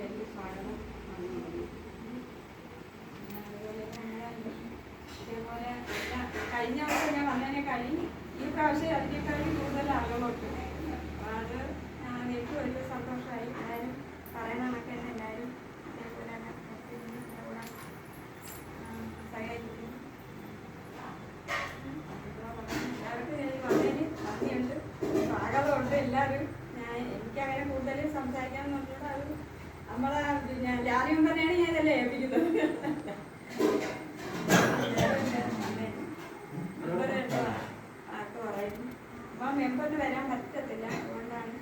വലിയ സ്വാഗതം വന്നു. ഇതേപോലെ കഴിഞ്ഞ വർഷം ഞാൻ വന്നതിനെ കഴിഞ്ഞ് ഈ പ്രാവശ്യം അതിനേക്കാളും കൂടുതൽ ആളുകളൊക്കെ അപ്പോൾ അത് എനിക്ക് വലിയ സന്തോഷമായി. എല്ലാവരും പറയുന്ന കണക്ക് തന്നെ എല്ലാവരും ഇതേപോലെ തന്നെ കൂടെ സഹകരിക്കും. എല്ലാവർക്കും വന്നതിന് നന്ദിയുണ്ട്, സ്വാഗതമുണ്ട്. എല്ലാവരും എനിക്കങ്ങനെ കൂടുതൽ സംസാരിക്കാമെന്ന് പറഞ്ഞാൽ അത് നമ്മളെ ജാതി മെമ്പറിനെയാണ് ഞാൻ ഇതല്ലേ ഏൽപ്പിക്കുന്നത്. ആർക്ക് പറയുന്നു അപ്പം മെമ്പറിന് വരാൻ പറ്റത്തില്ല, അതുകൊണ്ടാണ്